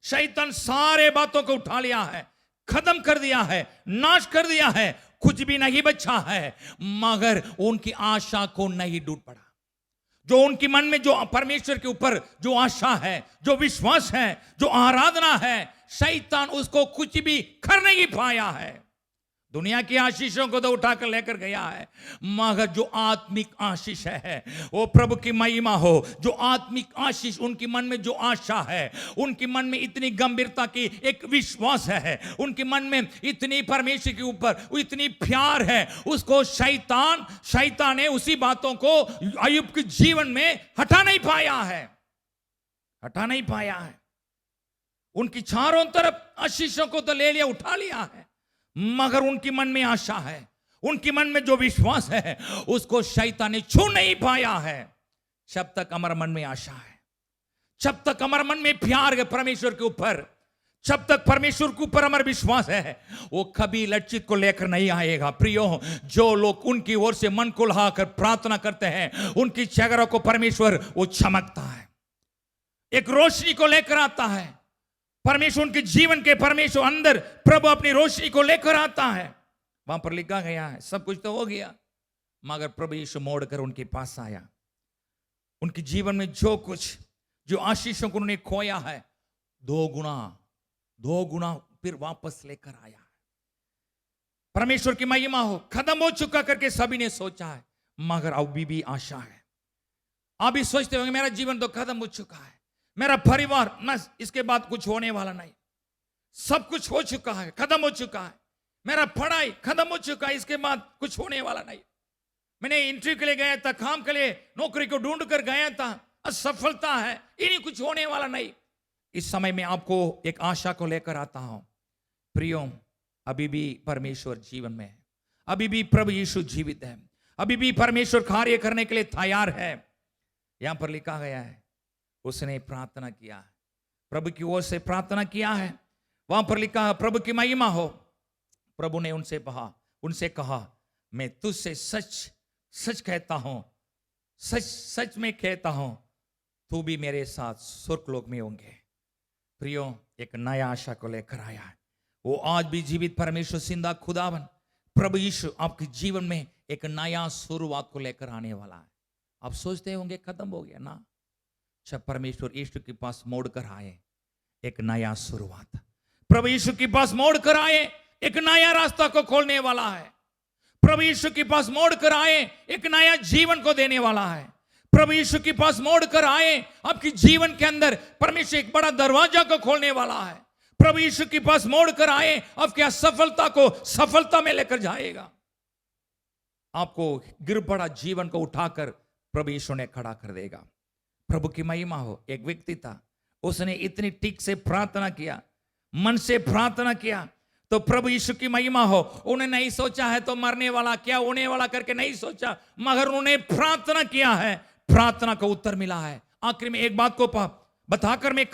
शैतान सारे बातों को उठा लिया है, खत्म कर दिया है, नाश कर दिया है, कुछ भी नहीं बचा है, मगर उनकी आशा को नहीं डूब पड़ा। जो उनके मन में जो परमेश्वर के ऊपर जो आशा है, जो विश्वास है, जो आराधना है, शैतान उसको कुछ भी कर नहीं पाया है। दुनिया की आशीषों को तो उठाकर लेकर गया है, मगर जो आत्मिक आशीष है, वो प्रभु की महिमा हो, जो आत्मिक आशीष, उनके मन में जो आशा है, उनके मन में इतनी गंभीरता की एक विश्वास है, उनके मन में इतनी परमेश्वर के ऊपर इतनी प्यार है, उसको शैतान ने उसी बातों को अय्यूब के जीवन में हटा नहीं पाया है। उनकी चारों तरफ आशीषों को तो ले लिया, उठा लिया है, मगर उनके मन में आशा है, उनके मन में जो विश्वास है, उसको शैतान ने छू नहीं पाया है। जब तक हमारे मन में आशा है, जब तक हमारे मन में प्यार है परमेश्वर के ऊपर, जब तक परमेश्वर के ऊपर हमारा विश्वास है, वो कभी लज्जित को लेकर नहीं आएगा। प्रियो, जो लोग उनकी ओर से मन को लहाकर प्रार्थना करते हैं, उनकी चेहरा को परमेश्वर वो चमकता है। एक रोशनी को लेकर आता है। परमेश्वर उनके जीवन के परमेश्वर अंदर प्रभु अपनी रोशनी को लेकर आता है। वहां पर लिखा गया है सब कुछ तो हो गया, मगर प्रभु यीशु मोड़कर उनके पास आया। उनके जीवन में जो आशीषों को उन्होंने खोया है, दो गुना फिर वापस लेकर आया। परमेश्वर की महिमा हो। खत्म हो चुका करके सभी ने सोचा है, मगर अभी भी आशा है। आप भी सोचते होंगे मेरा जीवन तो खत्म हो चुका है, मेरा परिवार बस, इसके बाद कुछ होने वाला नहीं, सब कुछ हो चुका है, खत्म हो चुका है, मेरा पढ़ाई खत्म हो चुका है, इसके बाद कुछ होने वाला नहीं। मैंने इंटरव्यू के लिए गया था, काम के लिए नौकरी को ढूंढ कर गया था, असफलता है, इन्हीं कुछ होने वाला नहीं। इस समय में आपको एक आशा को लेकर आता हूं। प्रियो, अभी भी परमेश्वर जीवन में है, अभी भी प्रभु यीशु जीवित है, अभी भी परमेश्वर कार्य करने के लिए तैयार है। यहां पर लिखा गया है उसने प्रार्थना किया, प्रभु की ओर से प्रार्थना किया है। वहां पर लिखा है प्रभु की महिमा हो। प्रभु ने उनसे कहा मैं तुझसे सच कहता हूं, सच में कहता हूं, तू भी मेरे साथ स्वर्गलोक में होंगे। प्रियो, एक नया आशा को लेकर आया है। वो आज भी जीवित परमेश्वर जिंदा खुदावन प्रभु यीशु आपके जीवन में एक नया शुरुआत को लेकर आने वाला है। आप सोचते होंगे खत्म हो गया ना, जब परमेश्वर यीशु के पास मोड़ कर आए, एक नया शुरुआत। प्रभु यीशु के पास मोड़ कर आए, एक नया रास्ता को खोलने वाला है। प्रभु यीशु के पास मोड़ कर आए, एक नया जीवन को देने वाला है। प्रभु यीशु के पास मोड़ कर आए, आपके जीवन के अंदर परमेश्वर एक बड़ा दरवाजा को खोलने वाला है। प्रभु यीशु के पास मोड़ कर आए, आपकी असफलता को सफलता में लेकर जाएगा। आपको गिर पड़ा जीवन को उठाकर प्रभु यीशु ने खड़ा कर देगा। प्रभु की महिमा हो। एक व्यक्ति था, उसने इतनी ठीक से प्रार्थना किया, मन से प्रार्थना किया, तो प्रभु यीशु की महिमा हो। उन्हें नहीं सोचा है तो मरने वाला क्या होने वाला करके नहीं सोचा, मगर उन्होंने प्रार्थना किया है, प्रार्थना का उत्तर मिला है। आखिर में एक बात को बताकर मैं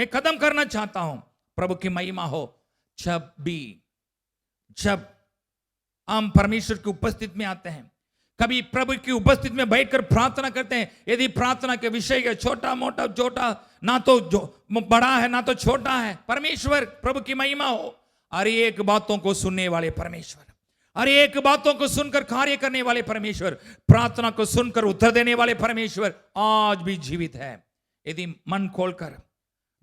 खत्म करना चाहता हूं। प्रभु की महिमा हो। जब हम परमेश्वर की उपस्थिति में आते हैं, कभी प्रभु की उपस्थिति में बैठकर प्रार्थना करते हैं, यदि प्रार्थना के विषय के छोटा ना तो जो बड़ा है ना तो छोटा है, परमेश्वर प्रभु की महिमा हो। अरे एक बातों को सुनने वाले परमेश्वर, अरे एक बातों को सुनकर कार्य करने वाले परमेश्वर, प्रार्थना को सुनकर उत्तर देने वाले परमेश्वर आज भी जीवित है। यदि मन खोलकर,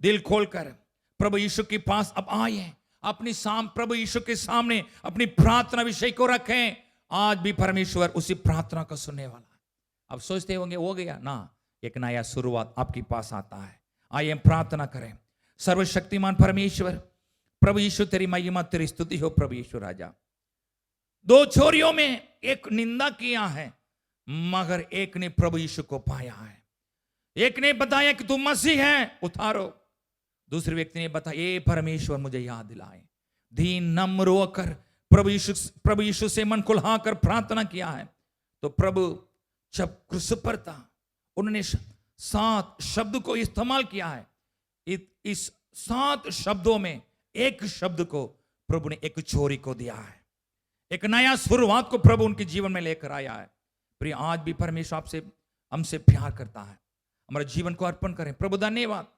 दिल खोलकर प्रभु यीशु के पास अब आए, अपनी प्रभु यीशु के सामने अपनी प्रार्थना विषय को रखें, आज भी परमेश्वर उसी प्रार्थना को सुनने वाला है। अब सोचते होंगे हो गया ना, एक नया शुरुआत आपके पास आता है। आइए हम प्रार्थना करें। सर्वशक्तिमान परमेश्वर, प्रभु यीशु तेरी महिमा तेरी स्तुति हो। प्रभु यीशु राजा, दो छोरियों में एक निंदा किया है, मगर एक ने प्रभु यीशु को पाया है। एक ने बताया कि तू मसीह है, उतारो। दूसरे व्यक्ति ने बताया ये परमेश्वर मुझे याद दिलाए। दीन नम्र होकर प्रभु यीशु से मन खुलहाकर प्रार्थना किया है। तो प्रभु जब क्रूस पर था, उन्होंने 7 शब्द को इस्तेमाल किया है। इस 7 शब्दों में एक शब्द को प्रभु ने एक छोरी को दिया है। एक नया शुरुआत को प्रभु उनके जीवन में लेकर आया है। प्रिय, आज भी परमेश्वर आपसे हमसे प्यार करता है। हमारे जीवन को अर्पण करें। प्रभु धन्यवाद।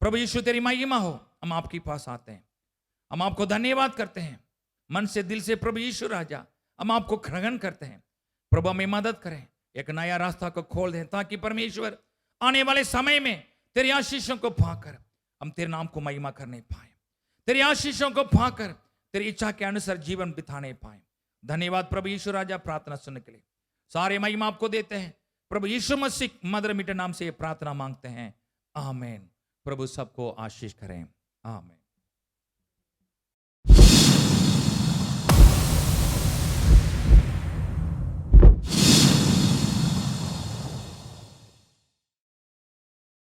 प्रभु यीशु तेरी महिमा हो। हम आपके पास आते हैं, हम आपको धन्यवाद करते हैं मन से दिल से। प्रभु यीशु राजा, हम आपको ग्रहण करते हैं। प्रभु हमें मदद करें, एक नया रास्ता को खोल दें, ताकि परमेश्वर आने वाले समय में तेरी आशीषों को पाकर हम तेरे नाम को महिमा करने पाए, तेरी आशीषों को पाकर तेरी इच्छा के अनुसार जीवन बिताने पाए। धन्यवाद प्रभु यीशु राजा, प्रार्थना सुनने के लिए। सारे महिमा आपको देते हैं। प्रभु यीशु मसीह मधुर मीठे नाम से ये प्रार्थना मांगते हैं, आमीन। प्रभु सबको आशीष करें, आमीन।